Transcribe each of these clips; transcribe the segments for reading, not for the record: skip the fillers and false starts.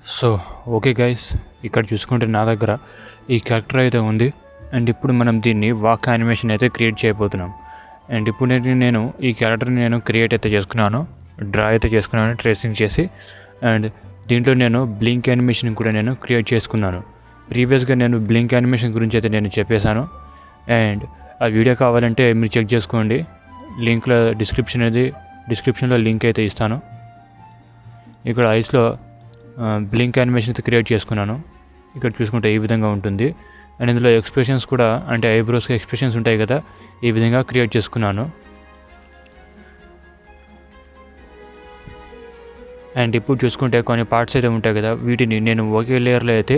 So okay guys, ఇక్కడ చూసుకుంటే నా దగ్గర ఈ క్యారెక్టర్ అయితే ఉంది. అండ్ ఇప్పుడు మనం దీన్ని వాక్ యానిమేషన్ అయితే క్రియేట్ చేయబోతున్నాం. అండ్ ఇప్పుడు నేను ఈ క్యారెక్టర్ని క్రియేట్ అయితే చేసుకున్నాను, డ్రా అయితే చేసుకున్నాను ట్రేసింగ్ చేసి. అండ్ దీంట్లో నేను బ్లింక్ యానిమేషన్ కూడా నేను క్రియేట్ చేసుకున్నాను. ప్రీవియస్గా నేను బ్లింక్ యానిమేషన్ గురించి అయితే నేను చెప్పేశాను. అండ్ ఆ వీడియో కావాలంటే మీరు చెక్ చేసుకోండి, లింక్లో డిస్క్రిప్షన్లో లింక్ అయితే ఇస్తాను. ఇక్కడ ఐస్లో బ్లింక్ యానిమేషన్ అయితే క్రియేట్ చేసుకున్నాను. ఇక్కడ చూసుకుంటే ఈ విధంగా ఉంటుంది. అండ్ ఇందులో ఎక్స్ప్రెషన్స్ కూడా, అంటే ఐబ్రోస్కి ఎక్స్ప్రెషన్స్ ఉంటాయి కదా, ఈ విధంగా క్రియేట్ చేసుకున్నాను. అండ్ ఇప్పుడు చూసుకుంటే కొన్ని పార్ట్స్ అయితే ఉంటాయి కదా, వీటిని నేను ఒకే లేయర్లో అయితే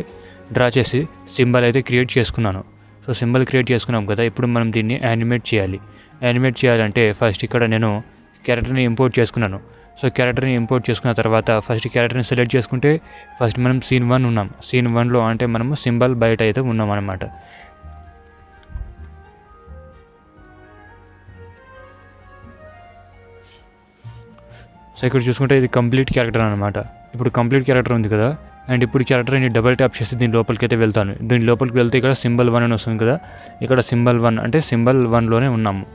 డ్రా చేసి సింబల్ అయితే క్రియేట్ చేసుకున్నాను. సో సింబల్ క్రియేట్ చేసుకున్నాం కదా, ఇప్పుడు మనం దీన్ని యానిమేట్ చేయాలి. యానిమేట్ చేయాలంటే ఫస్ట్ ఇక్కడ నేను క్యారెక్టర్ని ఇంపోర్ట్ చేసుకున్నాను. సో క్యారెక్టర్ని ఇంపోర్ట్ చేసుకున్న తర్వాత ఫస్ట్ క్యారెక్టర్ని సెలెక్ట్ చేసుకుంటే ఫస్ట్ మనం సీన్ 1 ఉన్నాం. సీన్ 1లో అంటే మనము సింబల్ బయట అయితే ఉన్నాం అన్నమాట. సో ఇక్కడ చూసుకుంటే ఇది కంప్లీట్ క్యారెక్టర్ అనమాట. ఇప్పుడు కంప్లీట్ క్యారెక్టర్ ఉంది కదా, అండ్ ఇప్పుడు క్యారెక్టర్ని డబల్ ట్యాప్ చేసి దీని లోపలికి అయితే వెళ్తాను. దీని లోపలికి వెళ్తే ఇక్కడ సింబల్ 1 అని వస్తుంది కదా, ఇక్కడ సింబల్ 1 అంటే సింబల్ 1లోనే ఉన్నాము.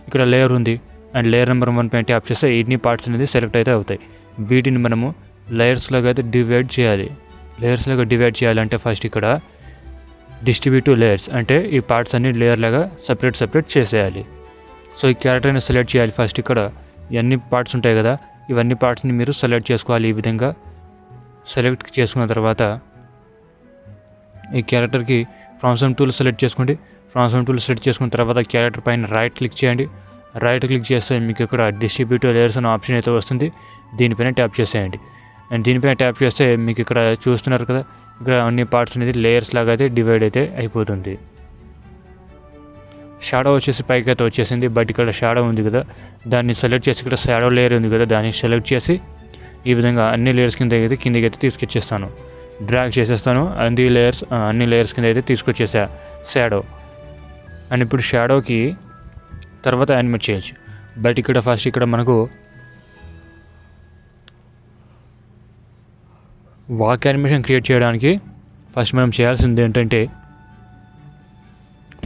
ఇక్కడ లేయర్ ఉంది, అండ్ లేయర్ నెంబర్ 1 పైన ట్యాప్ చేస్తే ఇన్ని పార్ట్స్ అనేది సెలెక్ట్ అయితే అవుతాయి. వీటిని మనము లేయర్స్లాగా అయితే డివైడ్ చేయాలి. లేయర్స్లాగా డివైడ్ చేయాలంటే ఫస్ట్ ఇక్కడ డిస్ట్రిబ్యూటివ్ లేయర్స్, అంటే ఈ పార్ట్స్ అన్ని లేయర్ లాగా సపరేట్ చేసేయాలి. సో ఈ క్యారెక్టర్ని సెలెక్ట్ చేయాలి. ఫస్ట్ ఇక్కడ ఇవన్నీ పార్ట్స్ ఉంటాయి కదా, ఇవన్నీ పార్ట్స్ని మీరు సెలెక్ట్ చేసుకోవాలి. ఈ విధంగా సెలెక్ట్ చేసుకున్న తర్వాత ఈ క్యారెక్టర్కి ట్రాన్స్ఫార్మ్ టూల్ సెలెక్ట్ చేసుకోండి. ట్రాన్స్ఫార్మ్ టూల్ సెలెక్ట్ చేసుకున్న తర్వాత క్యారెక్టర్ పైన రైట్ క్లిక్ చేయండి. రైట్ క్లిక్ చేస్తే మీకు ఇక్కడ డిస్ట్రిబ్యూటివ్ లేయర్స్ అనే ఆప్షన్ అయితే వస్తుంది. దీనిపైన ట్యాప్ చేసేయండి. అండ్ దీనిపైన ట్యాప్ చేస్తే మీకు ఇక్కడ చూస్తున్నారు కదా, ఇక్కడ అన్ని పార్ట్స్ అనేది లేయర్స్ లాగా అయితే డివైడ్ అయితే అయిపోతుంది. షాడో వచ్చేసి పైకి అయితే వచ్చేసింది, బట్ ఇక్కడ షాడో ఉంది కదా, దాన్ని సెలెక్ట్ చేసి ఇక్కడ షాడో లేయర్ ఉంది కదా, దాన్ని సెలెక్ట్ చేసి ఈ విధంగా అన్ని లేయర్స్ కిందకి అయితే తీసుకొచ్చేస్తాను. డ్రాగ్ చేసేస్తాను. అన్ని లేయర్స్ కింద అయితే తీసుకొచ్చేసా షాడో. అండ్ ఇప్పుడు షాడోకి తర్వాత యానిమేట్ చేయొచ్చు. బట్ ఇక్కడ ఫస్ట్ ఇక్కడ మనకు వాక్ యానిమేషన్ క్రియేట్ చేయడానికి ఫస్ట్ మనం చేయాల్సింది ఏంటంటే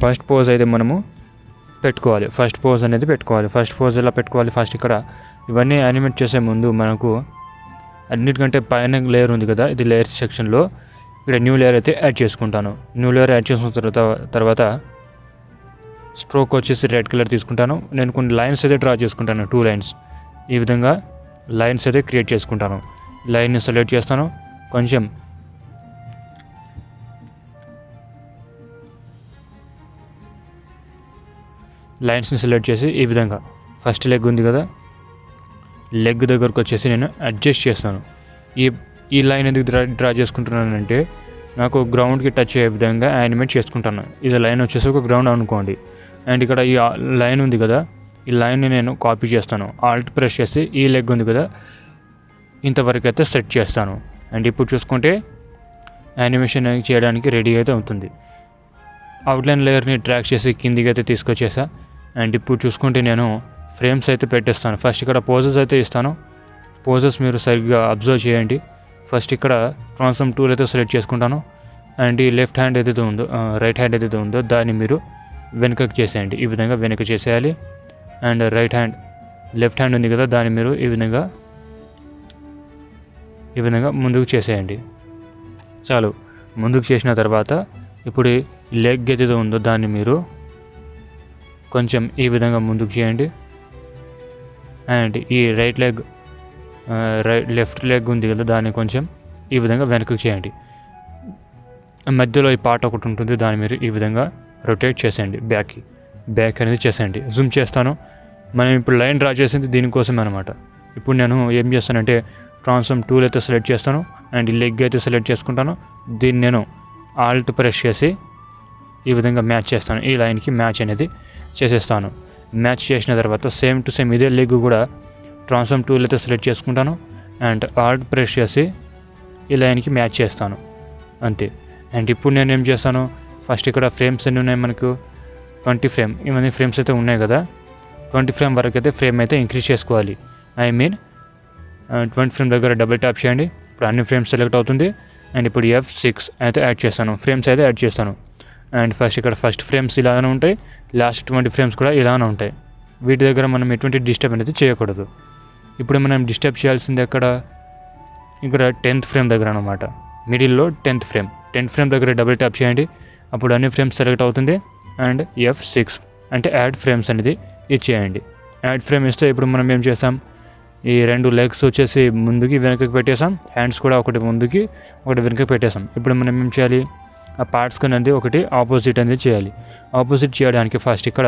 ఫస్ట్ పోజ్ అయితే మనము పెట్టుకోవాలి. ఫస్ట్ పోజ్ ఎలా పెట్టుకోవాలి? ఫస్ట్ ఇక్కడ ఇవన్నీ యానిమేట్ చేసే ముందు మనకు అన్నిటికంటే పైన లేయర్ ఉంది కదా, ఇది లేయర్స్ సెక్షన్లో ఇక్కడ న్యూ లేయర్ అయితే యాడ్ చేసుకుంటాను. న్యూ లేయర్ యాడ్ చేసుకున్న తర్వాత స్ట్రోక్ వచ్చేసి రెడ్ కలర్ తీసుకుంటాను. నేను కొన్ని లైన్స్ అయితే డ్రా చేసుకుంటాను, 2 లైన్స్. ఈ విధంగా లైన్స్ అయితే క్రియేట్ చేసుకుంటాను. లైన్ని సెలెక్ట్ చేస్తాను. కొంచెం లైన్స్ని సెలెక్ట్ చేసి ఈ విధంగా ఫస్ట్ లెగ్ ఉంది కదా, లెగ్ దగ్గరకు వచ్చేసి నేను అడ్జస్ట్ చేస్తాను. ఈ లైన్ ఎందుకు డ్రా చేసుకుంటున్నానంటే నాకు గ్రౌండ్కి టచ్ అయ్యే విధంగా యానిమేట్ చేసుకుంటాను. ఇది లైన్ వచ్చేసి ఒక గ్రౌండ్ అనుకోండి. అండ్ ఇక్కడ ఈ లైన్ ఉంది కదా, ఈ లైన్ని నేను కాపీ చేస్తాను. ఆల్ట్ ప్రెస్ చేసి ఈ లెగ్ ఉంది కదా, ఇంతవరకు అయితే సెట్ చేస్తాను. అండ్ ఇప్పుడు చూసుకుంటే యానిమేషన్ చేయడానికి రెడీ అయితే అవుతుంది. అవుట్లైన్ లేయర్ని డ్రాగ్ చేసి కిందికి అయితే తీసుకొచ్చేసా. అండ్ ఇప్పుడు చూసుకుంటే నేను ఫ్రేమ్స్ అయితే పెట్టేస్తాను. ఫస్ట్ ఇక్కడ పోజెస్ అయితే ఇస్తాను. పోజెస్ మీరు సరిగ్గా అబ్జర్వ్ చేయండి. ఫస్ట్ ఇక్కడ ట్రాన్స్ఫార్మ్ టూల్ అయితే సెలెక్ట్ చేసుకుంటాను. అండ్ ఈ లెఫ్ట్ హ్యాండ్ ఏదైతే ఉందో, రైట్ హ్యాండ్ ఏదైతే ఉందో దాన్ని మీరు వెనుకకు చేసేయండి. ఈ విధంగా వెనుక చేసేయాలి. అండ్ లెఫ్ట్ హ్యాండ్ ఉంది కదా, దాన్ని మీరు ఈ విధంగా ముందుకు చేసేయండి. చాలు. ముందుకు చేసిన తర్వాత ఇప్పుడు లెగ్ ఏదైతే ఉందో దాన్ని మీరు కొంచెం ఈ విధంగా ముందుకు చేయండి. అండ్ ఈ లెఫ్ట్ లెగ్ ఉంది కదా, దాన్ని కొంచెం ఈ విధంగా వెనక్కి చేయండి. మధ్యలో ఈ పార్ట్ ఒకటి ఉంటుంది, దాన్ని మీరు ఈ విధంగా రొటేట్ చేసేయండి. బ్యాక్ అనేది చేసేయండి. జూమ్ చేస్తాను. మనం ఇప్పుడు లైన్ డ్రా చేసింది దీనికోసం అనమాట. ఇప్పుడు నేను ఏం చేస్తానంటే ట్రాన్స్ఫార్మ్ టూల్ అయితే సెలెక్ట్ చేస్తాను. అండ్ ఈ లెగ్ అయితే సెలెక్ట్ చేసుకుంటాను. దీన్ని నేను ఆల్ట్ ప్రెస్ చేసి ఈ విధంగా మ్యాచ్ చేస్తాను. ఈ లైన్కి మ్యాచ్ అనేది చేసేస్తాను. మ్యాచ్ చేసిన తర్వాత సేమ్ టు సేమ్ ఇదే లెగ్ కూడా ట్రాన్స్ఫార్మ్ టూల్ అయితే సెలెక్ట్ చేసుకుంటాను. అండ్ ఆల్ట్ ప్రెస్ చేసి ఈ లైన్కి మ్యాచ్ చేస్తాను. అంతే. అండ్ ఇప్పుడు నేను ఏం చేస్తాను, ఫస్ట్ ఇక్కడ ఫ్రేమ్స్ ఎన్ని ఉన్నాయి మనకు, 20 ఫ్రేమ్. ఇవన్నీ ఫ్రేమ్స్ అయితే ఉన్నాయి కదా, 20 ఫ్రేమ్ వరకు అయితే ఫ్రేమ్ అయితే ఇంక్రీజ్ చేసుకోవాలి. 20 ఫ్రేమ్ దగ్గర డబుల్ ట్యాప్ చేయండి. ఇప్పుడు అన్ని ఫ్రేమ్స్ సెలెక్ట్ అవుతుంది. అండ్ ఇప్పుడు F6 అయితే యాడ్ చేస్తాను, ఫ్రేమ్స్ అయితే యాడ్ చేస్తాను. అండ్ ఇక్కడ ఫస్ట్ ఫ్రేమ్స్ ఇలానే ఉంటాయి, లాస్ట్ 20 ఫ్రేమ్స్ కూడా ఇలానే ఉంటాయి. వీటి దగ్గర మనం ఎటువంటి డిస్టర్బ్ అనేది చేయకూడదు. ఇప్పుడు మనం డిస్టర్బ్ చేయాల్సింది ఇక్కడ 10th ఫ్రేమ్ దగ్గర అనమాట. మిడిల్లో 10th ఫ్రేమ్ దగ్గర డబుల్ ట్యాప్ చేయండి. అప్పుడు అన్ని ఫ్రేమ్స్ సెలెక్ట్ అవుతుంది. అండ్ F6 అంటే యాడ్ ఫ్రేమ్స్ అనేది ఇచ్చేయండి. యాడ్ ఫ్రేమ్ ఇస్తే ఇప్పుడు మనం ఏం చేసాం, ఈ 2 లెగ్స్ వచ్చేసి ముందుకి వెనకకి పెట్టేసాం, హ్యాండ్స్ కూడా ఒకటి ముందుకి ఒకటి వెనకకి పెట్టేసాం. ఇప్పుడు మనం ఏం చేయాలి, ఆ పార్ట్స్ అనేది ఒకటి ఆపోజిట్ అనేది చేయాలి. ఆపోజిట్ చేయడానికి ఫస్ట్ ఇక్కడ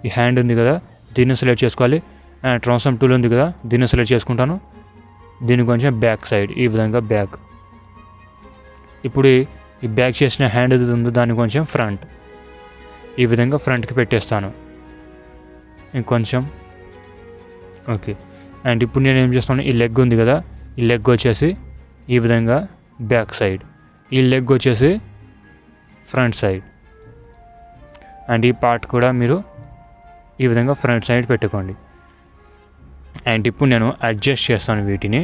ఈ హ్యాండ్ ఉంది కదా, దీన్ని సెలెక్ట్ చేసుకోవాలి. అండ్ ట్రాన్స్ఫార్మ్ టూల్ ఉంది కదా, దీన్ని సెలెక్ట్ చేసుకుంటాను. దీని కొంచెం బ్యాక్ సైడ్ ఈ విధంగా బ్యాక్. ఇప్పుడు ఈ బ్యాక్ చేసిన హ్యాండ్ ఏది ఉందో దాన్ని కొంచెం ఫ్రంట్ ఈ విధంగా ఫ్రంట్కి పెట్టేస్తాను ఇంకొంచెం. ఓకే. అండ్ ఇప్పుడు నేను ఏం చేస్తాను, ఈ లెగ్ ఉంది కదా, ఈ లెగ్ వచ్చేసి ఈ విధంగా బ్యాక్ సైడ్, ఈ లెగ్ వచ్చేసి ఫ్రంట్ సైడ్. అండ్ ఈ పార్ట్ కూడా మీరు ఈ విధంగా ఫ్రంట్ సైడ్ పెట్టుకోండి. అండ్ ఇప్పుడు నేను అడ్జస్ట్ చేస్తాను వీటిని.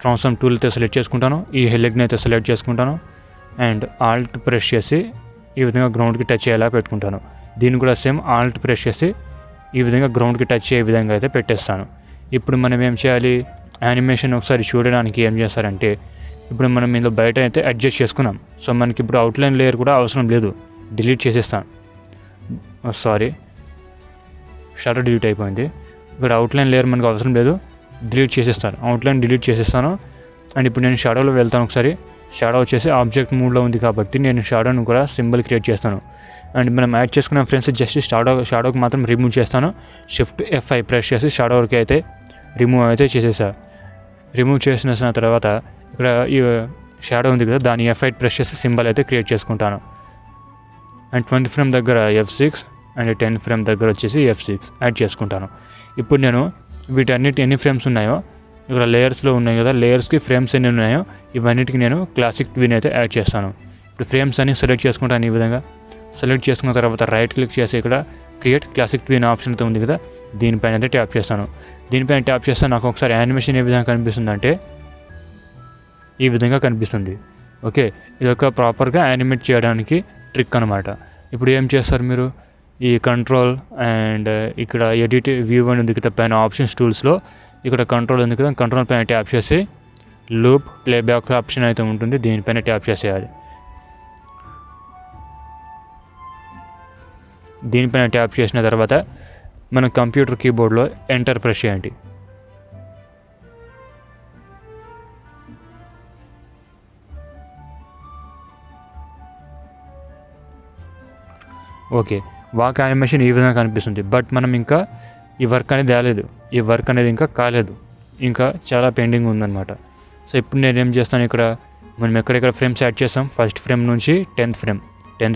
ట్రాన్స్ఫార్మ్ టూల్ అయితే సెలెక్ట్ చేసుకుంటాను, ఈ లెగ్ని అయితే సెలెక్ట్ చేసుకుంటాను. అండ్ ఆల్ట్ ప్రెస్ చేసి ఈ విధంగా గ్రౌండ్కి టచ్ అయ్యేలా పెట్టుకుంటాను. దీన్ని కూడా సేమ్ ఆల్ట్ ప్రెస్ చేసి ఈ విధంగా గ్రౌండ్కి టచ్ అయ్యే విధంగా అయితే పెట్టేస్తాను. ఇప్పుడు మనం ఏం చేయాలి, యానిమేషన్ ఒకసారి చూడడానికి ఏం చేస్తారంటే, ఇప్పుడు మనం ఇందులో బయట అయితే అడ్జస్ట్ చేసుకున్నాం. సో మనకి ఇప్పుడు అవుట్లైన్ లేయర్ కూడా అవసరం లేదు, డిలీట్ చేసేస్తాను. సారీ, షాడో డిలీట్ అయిపోయింది. ఇక్కడ అవుట్లైన్ లేయర్ మనకు అవసరం లేదు, డిలీట్ చేసేస్తాను. అవుట్లైన్ డిలీట్ చేసేస్తాను. అండ్ ఇప్పుడు నేను షాడోలో వెళ్తాను. ఒకసారి షాడో వచ్చేసి ఆబ్జెక్ట్ మోడ్లో ఉంది కాబట్టి నేను షాడోను కూడా సింబల్ క్రియేట్ చేస్తాను. అండ్ మనం యాడ్ చేసుకున్న ఫ్రెండ్స్ జస్ట్ షాడోకి మాత్రం రిమూవ్ చేస్తాను. షిఫ్ట్ F5 ప్రెస్ చేసి షాడోకి అయితే రిమూవ్ అయితే చేసేసా. రిమూవ్ చేసిన తర్వాత ఇక్కడ ఈ షాడో ఉంది కదా, దాని F8 ప్రెస్ చేసి సింబల్ అయితే క్రియేట్ చేసుకుంటాను. అండ్ 20 ఫ్రేమ్ దగ్గర F6 అండ్ 10 ఫ్రేమ్ దగ్గర వచ్చేసి F6 యాడ్ చేసుకుంటాను. ఇప్పుడు నేను వీటన్నిటి ఎన్ని ఫ్రేమ్స్ ఉన్నాయో ఇక్కడ లేయర్స్లో ఉన్నాయి కదా, లేయర్స్కి ఫ్రేమ్స్ ఎన్ని ఉన్నాయో ఇవన్నిటికి నేను క్లాసిక్ ట్విన్ అయితే యాడ్ చేస్తాను. ఇప్పుడు ఫ్రేమ్స్ అన్ని సెలెక్ట్ చేసుకుంటాను. ఈ విధంగా సెలెక్ట్ చేసుకున్న తర్వాత రైట్ క్లిక్ చేసి ఇక్కడ క్రియేట్ క్లాసిక్ ట్విన్ ఆప్షన్ అయితే ఉంది కదా, దీనిపైన అయితే ట్యాప్ చేస్తాను. దీనిపైన ట్యాప్ చేస్తే నాకు ఒకసారి యానిమేషన్ ఏ విధంగా కనిపిస్తుంది అంటే ఈ విధంగా కనిపిస్తుంది. ఓకే, ఇది ఒక ప్రాపర్గా యానిమేట్ చేయడానికి ట్రిక్ అనమాట. ఇప్పుడు ఏం చేస్తారు మీరు, ఈ కంట్రోల్ అండ్ ఇక్కడ ఎడిట్ వ్యూ అని ఉంది కదా పైన ఆప్షన్స్ టూల్స్లో, ఇక్కడ కంట్రోల్ ఉంది కదా, కంట్రోల్ పైన ట్యాప్ చేసి లూప్ ప్లేబ్యాక్ ఆప్షన్ అయితే ఉంటుంది, దీనిపైన ట్యాప్ చేసేయాలి. దీనిపైన ట్యాప్ చేసిన తర్వాత మన కంప్యూటర్ కీబోర్డ్లో ఎంటర్ ప్రెస్ చేయండి. ఓకే, వాక్ యానిమేషన్ ఈ విధంగా కనిపిస్తుంది. బట్ మనం ఇంకా ఈ వర్క్ అనేది రాలేదు, ఈ వర్క్ అనేది ఇంకా కాలేదు, ఇంకా చాలా పెండింగ్ ఉందన్నమాట. సో ఇప్పుడు నేను ఏం చేస్తాను, ఇక్కడ మనం ఎక్కడెక్కడ ఫ్రేమ్స్ యాడ్ చేస్తాం, ఫస్ట్ ఫ్రేమ్ నుంచి 10th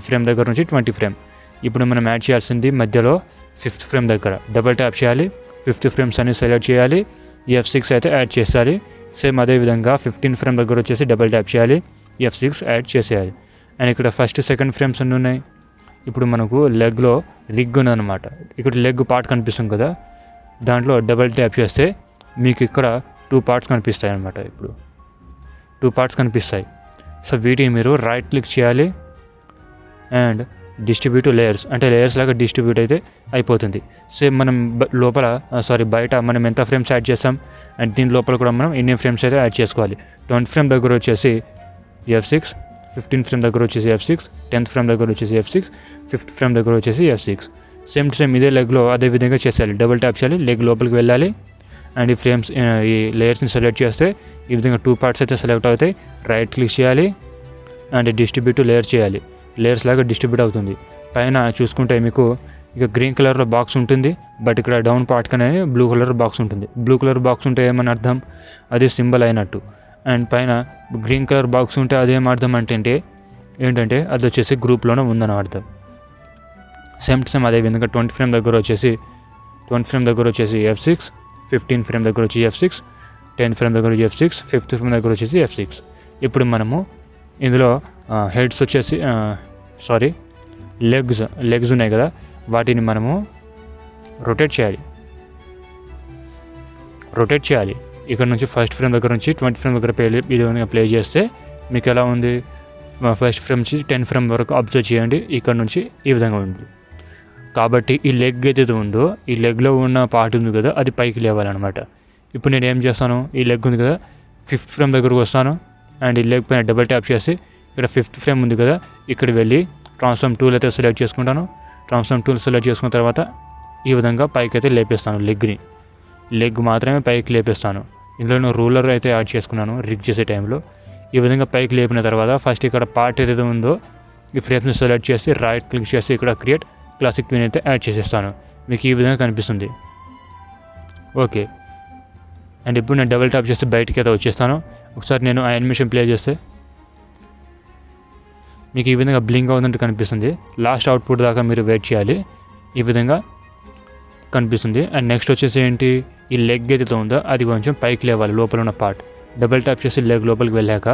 ఫ్రేమ్ దగ్గర నుంచి 20 ఫ్రేమ్. ఇప్పుడు మనం యాడ్ చేయాల్సింది మధ్యలో 5th ఫ్రేమ్ దగ్గర డబుల్ ట్యాప్ చేయాలి. 5th ఫ్రేమ్స్ అన్ని సెలెక్ట్ చేయాలి, F6 అయితే యాడ్ చేయాలి. సేమ్ అదేవిధంగా 15th ఫ్రేమ్ దగ్గర వచ్చేసి డబుల్ ట్యాప్ చేయాలి, F6 యాడ్ చేసేయాలి. అండ్ ఇక్కడ ఫస్ట్ సెకండ్ ఫ్రేమ్స్ అన్నీ ఉన్నాయి. ఇప్పుడు మనకు లెగ్లో రిగ్ ఉందన్నమాట, ఇక్కడ లెగ్ పార్ట్ కనిపిస్తుంది కదా, దాంట్లో డబుల్ ట్యాప్ చేస్తే మీకు ఇక్కడ 2 పార్ట్స్ కనిపిస్తాయి అన్నమాట. ఇప్పుడు 2 పార్ట్స్ కనిపిస్తాయి. సో వీటిని మీరు రైట్ క్లిక్ చేయాలి అండ్ డిస్ట్రిబ్యూట్ లేయర్స్, అంటే లేయర్స్ లాగా డిస్ట్రిబ్యూట్ అయితే అయిపోతుంది. సేమ్ మనం బయట మనం ఎంత ఫ్రేమ్స్ యాడ్ చేస్తాం అండ్ దీని లోపల కూడా మనం ఎన్ని ఫ్రేమ్స్ అయితే యాడ్ చేసుకోవాలి. 20 ఫ్రేమ్ దగ్గర వచ్చేసి F6, 15th ఫ్రేమ్ దగ్గర వచ్చేసి F6, 10th ఫ్రేమ్ దగ్గర వచ్చేసి F6, 5th ఫ్రేమ్ దగ్గర వచ్చేసి F6. సేమ్ టు సేమ్ ఇదే లెగ్లో అదే విధంగా చేసేయాలి. డబుల్ ట్యాప్ చేయాలి, లెగ్ లోపలికి వెళ్ళాలి అండ్ ఈ ఫ్రేమ్స్ ఈ లేయర్స్ని సెలెక్ట్ చేస్తే ఈ విధంగా 2 పార్ట్స్ అయితే సెలెక్ట్ అవుతాయి. రైట్ క్లిక్ చేయాలి అండ్ డిస్ట్రిబ్యూట్ లేయర్ చేయాలి, లేయర్స్ లాగా డిస్ట్రిబ్యూట్ అవుతుంది. పైన చూసుకుంటే మీకు ఇక గ్రీన్ కలర్లో బాక్స్ ఉంటుంది, బట్ ఇక్కడ డౌన్ పార్ట్ కనే బ్లూ కలర్ బాక్స్ ఉంటుంది. బ్లూ కలర్ బాక్స్ ఉంటే ఏమని అర్థం, అది సింబల్ అయినట్టు. అండ్ పైన గ్రీన్ కలర్ బాక్స్ ఉంటే అదేం అర్థం అంటే ఏంటంటే అది వచ్చేసి గ్రూప్లోనే ఉందని అర్థం. సేమ్ టు సేమ్ అదే విధంగా 20 ఫ్రేమ్ దగ్గర వచ్చేసి F6, 15th ఫ్రేమ్ దగ్గర వచ్చి F6, 10th ఫ్రేమ్ దగ్గర వచ్చి F6, 5th ఫ్రేమ్ దగ్గర వచ్చేసి F6. ఇప్పుడు మనము ఇందులో హెడ్స్ వచ్చేసి లెగ్స్ ఉన్నాయి కదా, వాటిని మనము రొటేట్ చేయాలి ఇక్కడ నుంచి ఫస్ట్ ఫ్రేమ్ దగ్గర నుంచి 20 ఫ్రేమ్ దగ్గర వీడియోని ప్లే చేస్తే మీకు ఎలా ఉంది, ఫస్ట్ ఫ్రేమ్ నుంచి 10 ఫ్రేమ్ వరకు అబ్జర్వ్ చేయండి. ఇక్కడ నుంచి ఈ విధంగా ఉంది. కాబట్టి ఈ లెగ్ ఏదైతే ఉందో ఈ లెగ్లో ఉన్న పార్ట్ ఉంది కదా అది పైకి లేవాలన్నమాట. ఇప్పుడు నేను ఏం చేస్తాను, ఈ లెగ్ ఉంది కదా 5th ఫ్రేమ్ దగ్గరకు వస్తాను అండ్ ఈ లెగ్ పైన డబుల్ ట్యాప్ చేసి ఇక్కడ 5th ఫ్రేమ్ ఉంది కదా ఇక్కడ వెళ్ళి ట్రాన్స్ఫార్మ్ టూల్ అయితే సెలెక్ట్ చేసుకుంటాను. ట్రాన్స్ఫార్మ్ టూల్ సెలెక్ట్ చేసుకున్న తర్వాత ఈ విధంగా పైకి అయితే లేపేస్తాను. లెగ్ మాత్రమే పైకి లేపేస్తాను. ఇందులో నేను రూలర్ అయితే యాడ్ చేసుకున్నాను రిగ్ చేసే టైంలో. ఈ విధంగా పైకి లేపిన తర్వాత ఫస్ట్ ఇక్కడ పార్ట్ ఏదైతే ఉందో ఈ ఫ్రేమ్స్ని సెలెక్ట్ చేసి రైట్ క్లిక్ చేసి ఇక్కడ క్రియేట్ క్లాసిక్ ట్విన్ అయితే యాడ్ చేసేస్తాను. మీకు ఈ విధంగా కనిపిస్తుంది. ఓకే, అండ్ ఇప్పుడు నేను డబుల్ ట్యాప్ చేస్తే బయటికి అయితే వచ్చేస్తాను. ఒకసారి నేను యానిమేషన్ ప్లే చేస్తే మీకు ఈ విధంగా బ్లింక్ అవుతుంటే కనిపిస్తుంది. లాస్ట్ అవుట్పుట్ దాకా మీరు వెయిట్ చేయాలి. ఈ విధంగా కనిపిస్తుంది. అండ్ నెక్స్ట్ వచ్చేసి ఏంటి, ఈ లెగ్ ఏదైతే ఉందో అది కొంచెం పైకి లేవాలి, లోపల ఉన్న పార్ట్. డబుల్ ట్యాప్ చేసి లెగ్ లోపలికి వెళ్ళాక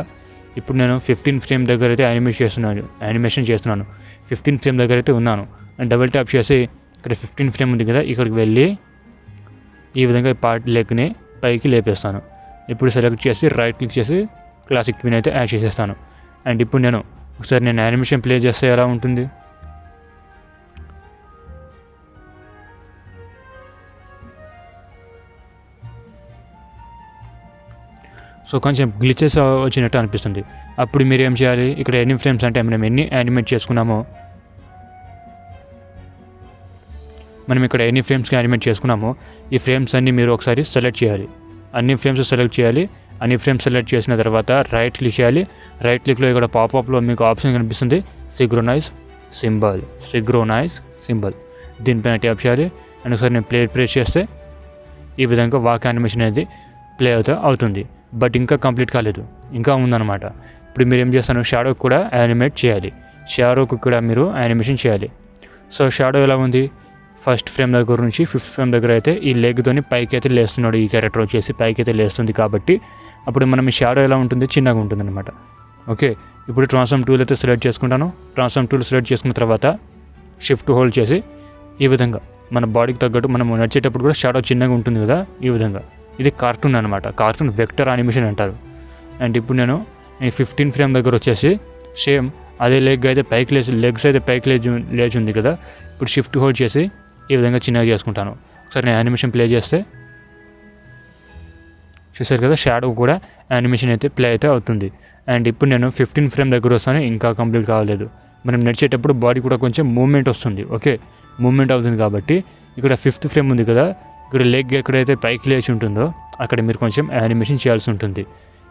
ఇప్పుడు నేను 15 ఫ్రేమ్ దగ్గర అయితే యానిమేషన్ చేస్తున్నాను. 15 ఫ్రేమ్ దగ్గర అయితే ఉన్నాను. అండ్ డబుల్ ట్యాప్ చేసి ఇక్కడ 15 ఫ్రేమ్ ఉంది కదా ఇక్కడికి వెళ్ళి ఈ విధంగా ఈ పార్ట్ లెగ్ని పైకి లేపేస్తాను. ఇప్పుడు సెలెక్ట్ చేసి రైట్ క్లిక్ చేసి క్లాసిక్ ట్విన్ అయితే యాడ్ చేసేస్తాను. అండ్ ఇప్పుడు నేను ఒకసారి యానిమేషన్ ప్లే చేస్తే ఎలా ఉంటుంది. సో కొంచెం గ్లిచెస్ వచ్చినట్టు అనిపిస్తుంది. అప్పుడు మీరు ఏం చేయాలి, ఇక్కడ ఎన్ని ఫ్రేమ్స్ అంటే మనం ఎన్ని యానిమేట్ చేసుకున్నామో యానిమేట్ చేసుకున్నామో ఈ ఫ్రేమ్స్ అన్నీ మీరు ఒకసారి సెలెక్ట్ చేయాలి. అన్ని ఫ్రేమ్స్ సెలెక్ట్ చేసిన తర్వాత రైట్ క్లిక్ చేయాలి. రైట్ క్లిక్లో ఇక్కడ పాపప్లో మీకు ఆప్షన్ కనిపిస్తుంది సింక్రోనైజ్ సింబల్. దీనిపైన ట్యాప్ చేయాలి. అండ్ ఒకసారి నేను ప్రెస్ చేస్తే ఈ విధంగా వాక్ యానిమేషన్ అనేది ప్లే అవుతుంది. బట్ ఇంకా కంప్లీట్ కాలేదు, ఇంకా ఉందన్నమాట. ఇప్పుడు మీరు ఏం చేస్తాను, షాడోకి కూడా మీరు యానిమేషన్ చేయాలి. సో షాడో ఎలా ఉంది, ఫస్ట్ ఫ్రేమ్ దగ్గర నుంచి 5th ఫ్రేమ్ దగ్గర అయితే ఈ లెగ్తోని పైకి అయితే లేస్తున్నాడు. ఈ క్యారెక్టర్ వచ్చేసి పైకి అయితే లేస్తుంది. కాబట్టి అప్పుడు మనం ఈ షాడో ఎలా ఉంటుంది, చిన్నగా ఉంటుంది అనమాట. ఓకే, ఇప్పుడు ట్రాన్స్ఫార్మ్ టూల్ అయితే సెలెక్ట్ చేసుకుంటాను. ట్రాన్స్ఫార్మ్ టూల్ సెలెక్ట్ చేసుకున్న తర్వాత షిఫ్ట్ హోల్డ్ చేసి ఈ విధంగా మన బాడీకి తగ్గట్టు మనం నడిచేటప్పుడు కూడా షాడో చిన్నగా ఉంటుంది కదా ఈ విధంగా. ఇది కార్టూన్ అనమాట, కార్టూన్ వెక్టర్ యానిమేషన్ అంటారు. అండ్ ఇప్పుడు నేను ఈ 15 ఫ్రేమ్ దగ్గర వచ్చేసి సేమ్ అదే లెగ్స్ అయితే పైకి లేచి ఉంది కదా. ఇప్పుడు షిఫ్ట్ హోల్డ్ చేసి ఈ విధంగా చిన్నగా చేసుకుంటాను. ఒకసారి నేను యానిమేషన్ ప్లే చేస్తే చూసారు కదా, షాడో కూడా యానిమేషన్ అయితే ప్లే అయితే అవుతుంది. అండ్ ఇప్పుడు నేను 15 ఫ్రేమ్ దగ్గర వస్తాను, ఇంకా కంప్లీట్ కావలేదు. మనం నడిచేటప్పుడు బాడీ కూడా కొంచెం మూవ్మెంట్ వస్తుంది. ఓకే, మూవ్మెంట్ అవుతుంది కాబట్టి ఇక్కడ 5th ఫ్రేమ్ ఉంది కదా, ఇక్కడ లెగ్ ఎక్కడైతే పైకి లేచి ఉంటుందో అక్కడ మీరు కొంచెం యానిమేషన్ చేయాల్సి ఉంటుంది.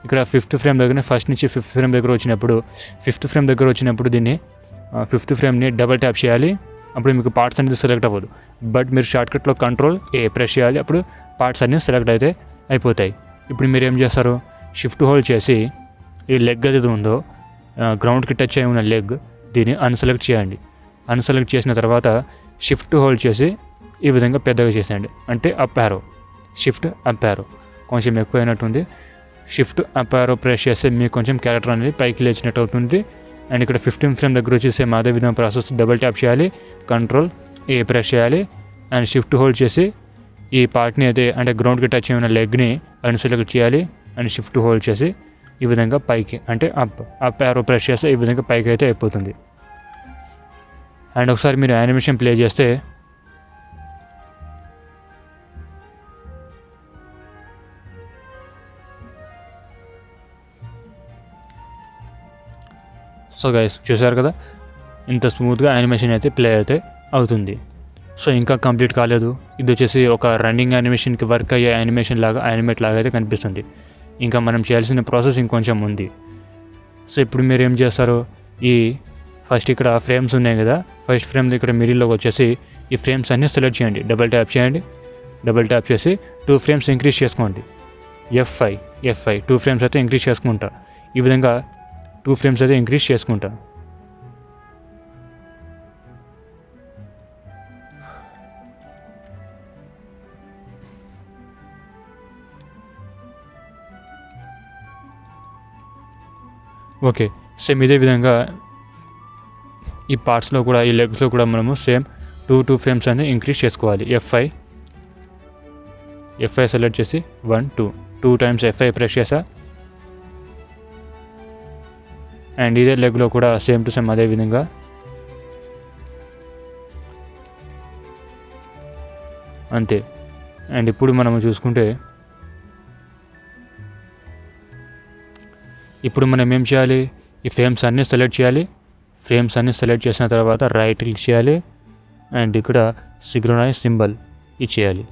ఇక్కడ 5th ఫ్రేమ్ దగ్గర ఫస్ట్ నుంచి 5th ఫ్రేమ్ దగ్గర వచ్చినప్పుడు దీన్ని 5th ఫ్రేమ్ని డబుల్ ట్యాప్ చేయాలి. అప్పుడు మీకు పార్ట్స్ అనేది సెలెక్ట్ అవ్వదు. బట్ మీరు షార్ట్కట్లో Ctrl+A ప్రెస్ చేయాలి. అప్పుడు పార్ట్స్ అన్నీ సెలెక్ట్ అయితే అయిపోతాయి. ఇప్పుడు మీరు ఏం చేస్తారు, షిఫ్ట్ హోల్డ్ చేసి ఈ లెగ్ ఏదైతే ఉందో గ్రౌండ్కి టచ్ అయి ఉన్న లెగ్ దీన్ని అన్సెలెక్ట్ చేయండి. అన్సెలెక్ట్ చేసిన తర్వాత షిఫ్ట్ హోల్డ్ చేసి ఈ విధంగా పెద్దగా చేసేయండి. అంటే up arrow, shift up arrow కొంచెం ఎక్కువ అయినట్టుంది. షిఫ్ట్ అప్ యారో ప్రెస్ చేస్తే మీకు కొంచెం క్యారెక్టర్ అనేది పైకి లేచినట్టు అవుతుంది. అండ్ ఇక్కడ 15 ఫ్రేమ్ దగ్గర వచ్చేసి అదే విధంగా ప్రాసెస్ డబుల్ ట్యాప్ చేయాలి, Ctrl+A ప్రెస్ చేయాలి అండ్ షిఫ్ట్ హోల్డ్ చేసి ఈ పార్ట్ని అయితే అంటే గ్రౌండ్కి టచ్ అయిన లెగ్ని అన్సెలెక్ట్ చేయాలి అండ్ షిఫ్ట్ హోల్డ్ చేసి ఈ విధంగా పైకి అంటే అప్ యారో ప్రెస్ చేస్తే ఈ విధంగా పైకి అయితే అయిపోతుంది. అండ్ ఒకసారి మీరు యానిమేషన్ ప్లే చేస్తే సో గైస్ చూసారు కదా, ఇంత స్మూత్గా యానిమేషన్ అయితే ప్లే అయితే అవుతుంది. సో ఇంకా కంప్లీట్ కాలేదు. ఇది వచ్చేసి ఒక రన్నింగ్ యానిమేషన్కి వర్క్ అయ్యే యానిమేట్ లాగా అయితే కనిపిస్తుంది. ఇంకా మనం చేయాల్సిన ప్రాసెస్ ఇంకొంచెం ఉంది. సో ఇప్పుడు మీరు ఏం చేస్తారు, ఈ ఫస్ట్ ఇక్కడ ఫ్రేమ్స్ ఉన్నాయి కదా, ఫస్ట్ ఫ్రేమ్ ఇక్కడ మిడిల్లోకి వచ్చేసి ఈ ఫ్రేమ్స్ అన్నీ సెలెక్ట్ చేయండి. డబుల్ ట్యాప్ చేసి 2 ఫ్రేమ్స్ ఇంక్రీజ్ చేసుకోండి. F5 2 ఫ్రేమ్స్ అయితే ఇంక్రీజ్ చేసుకుంటా. ఈ విధంగా 2 ఫ్రేమ్స్ అయితే ఇంక్రీజ్ చేసుకుంటా. ఓకే, సేమ్ ఇదే విధంగా ఈ పార్ట్స్లో కూడా ఈ లెగ్స్లో కూడా మనము సేమ్ 2 ఫ్రేమ్స్ అనేది ఇంక్రీజ్ చేసుకోవాలి. F5 సెలెక్ట్ చేసి 1 2 2 times F5 ప్రెస్ చేసా. అండ్ ఇదే లెగ్లో కూడా సేమ్ టు సేమ్ అదే విధంగా అంతే. అండ్ ఇప్పుడు మనము చూసుకుంటే ఇప్పుడు మనం ఏం చేయాలి, ఈ ఫ్రేమ్స్ అన్నీ సెలెక్ట్ చేయాలి. ఫ్రేమ్స్ అన్నీ సెలెక్ట్ చేసిన తర్వాత రైట్ క్లిక్ చేయాలి అండ్ ఇక్కడ సింక్రొనైజ్ సింబల్ ఇచ్చేయాలి.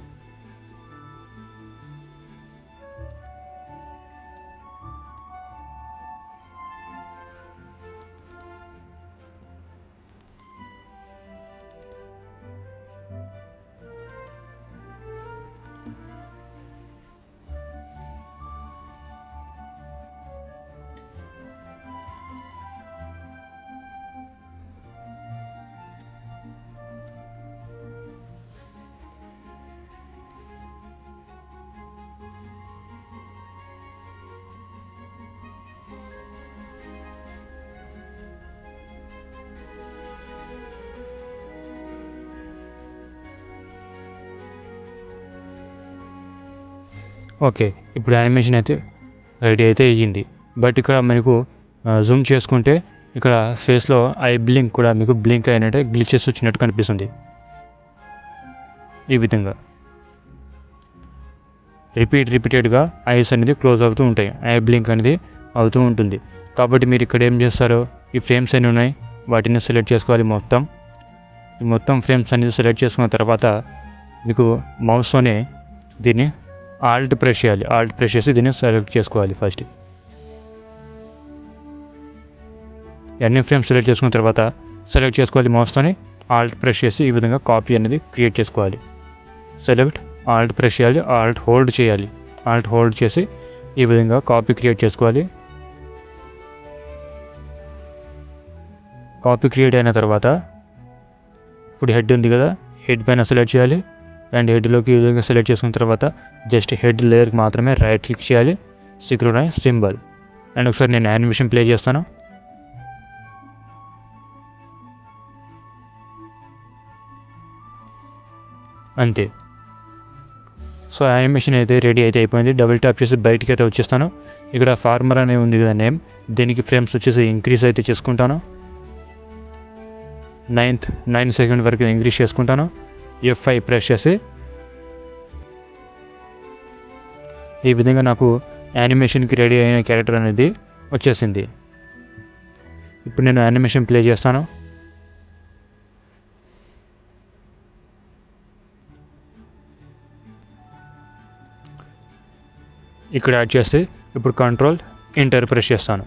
ఓకే, ఇప్పుడు యానిమేషన్ అయితే రెడీ అయితే అయ్యింది. బట్ ఇక్కడ మీకు జూమ్ చేసుకుంటే ఇక్కడ ఫేస్లో ఐ బ్లింక్ కూడా మీకు బ్లింక్ అయినట్టే గ్లిచెస్ వచ్చినట్టు కనిపిస్తుంది. ఈ విధంగా రిపీటెడ్గా ఐస్ అనేది క్లోజ్ అవుతూ ఉంటాయి, ఐ బ్లింక్ అనేది అవుతూ ఉంటుంది. కాబట్టి మీరు ఇక్కడ ఏం చేస్తారో, ఈ ఫ్రేమ్స్ అన్నీ ఉన్నాయి వాటిని సెలెక్ట్ చేసుకోవాలి. మొత్తం ఫ్రేమ్స్ అనేది సెలెక్ట్ చేసుకున్న తర్వాత మీకు మౌస్తోనే దీన్ని ఆల్ట్ ప్రెస్ చేయాలి. ఆల్ట్ ప్రెస్ చేసి దీన్ని సెలెక్ట్ చేసుకోవాలి. ఫస్ట్ అన్ని ఫ్రేమ్స్ సెలెక్ట్ చేసుకున్న తర్వాత సెలెక్ట్ చేసుకోవాలి మౌస్తోని. ఆల్ట్ ప్రెస్ చేసి ఈ విధంగా కాపీ అనేది క్రియేట్ చేసుకోవాలి. సెలెక్ట్, ఆల్ట్ ప్రెస్ చేయాలి, ఆల్ట్ హోల్డ్ చేయాలి. ఆల్ట్ హోల్డ్ చేసి ఈ విధంగా కాపీ క్రియేట్ చేసుకోవాలి. కాపీ క్రియేట్ అయిన తర్వాత ఇప్పుడు హెడ్ ఉంది కదా, హెడ్ పైన సెలెక్ట్ చేయాలి. అండ్ హెడ్లోకి ఈ విధంగా సెలెక్ట్ చేసుకున్న తర్వాత జస్ట్ హెడ్ లేయర్కి మాత్రమే రైట్ క్లిక్ చేయాలి, సింక్రొనైజ్ సింబల్. అండ్ ఒకసారి నేను యానిమేషన్ ప్లే చేస్తాను. అంతే. సో యానిమేషన్ అయితే రెడీ అయితే అయిపోయింది. డబుల్ ట్యాప్ చేసి బయటికి అయితే వచ్చేస్తాను. ఇక్కడ ఫార్మర్ అనే ఉంది కదా నేమ్, దీనికి ఫ్రేమ్స్ వచ్చేసి ఇంక్రీజ్ అయితే చేసుకుంటాను. 9 సెకండ్ వరకు ఇంక్రీజ్ చేసుకుంటాను. F5 ప్రెస్ చేసి ఈ విధంగా నాకు యానిమేషన్కి రెడీ అయిన క్యారెక్టర్ అనేది వచ్చేసింది. ఇప్పుడు నేను యానిమేషన్ ప్లే చేస్తాను. ఇక్కడ యాడ్ చేసి ఇప్పుడు కంట్రోల్ ఎంటర్ ప్రెస్ చేస్తాను.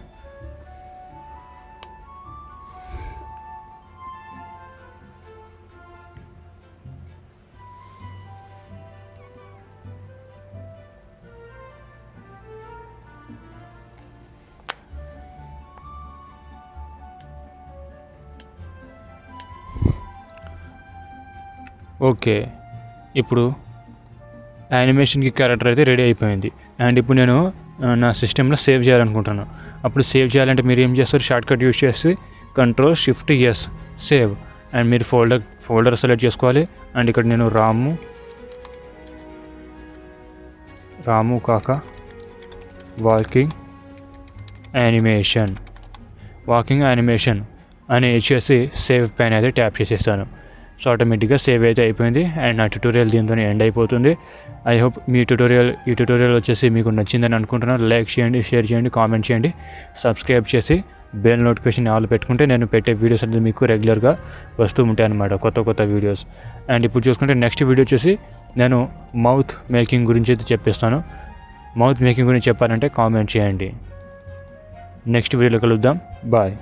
ఓకే, ఇప్పుడు యానిమేషన్కి క్యారెక్టర్ అయితే రెడీ అయిపోయింది. అండ్ ఇప్పుడు నేను నా సిస్టంలో సేవ్ చేయాలనుకుంటున్నాను. అప్పుడు సేవ్ చేయాలంటే మీరు ఏం చేస్తారు, షార్ట్కట్ యూజ్ చేసి Ctrl+Shift+S సేవ్. అండ్ మీరు ఫోల్డర్ సెలెక్ట్ చేసుకోవాలి. అండ్ ఇక్కడ నేను రాము కాక వాకింగ్ యానిమేషన్ అని ఇచ్చేసి సేవ్ పైన అయితే ట్యాప్ చేసేస్తాను. సో ఆటోమేటిక్గా సేవ్ అయితే అయిపోయింది. అండ్ నా ట్యుటోరియల్ దీంతో ఎండ్ అయిపోతుంది. ఐ హోప్ ఈ ట్యుటోరియల్ వచ్చేసి మీకు నచ్చిందని అనుకుంటున్నాను. లైక్ చేయండి, షేర్ చేయండి, కామెంట్ చేయండి, సబ్స్క్రైబ్ చేసి బెల్ నోటిఫికేషన్ ఆల్ పెట్టుకుంటే నేను పెట్టే వీడియోస్ అనేది మీకు రెగ్యులర్గా వస్తూ ఉంటాయి అన్నమాట, కొత్త వీడియోస్. అండ్ ఇప్పుడు చూసుకుంటే నెక్స్ట్ వీడియో వచ్చేసి నేను మౌత్ మేకింగ్ గురించి అయితే చెప్పేస్తాను. మౌత్ మేకింగ్ గురించి చెప్పాలంటే కామెంట్ చేయండి. నెక్స్ట్ వీడియోలో కలుద్దాం. బాయ్.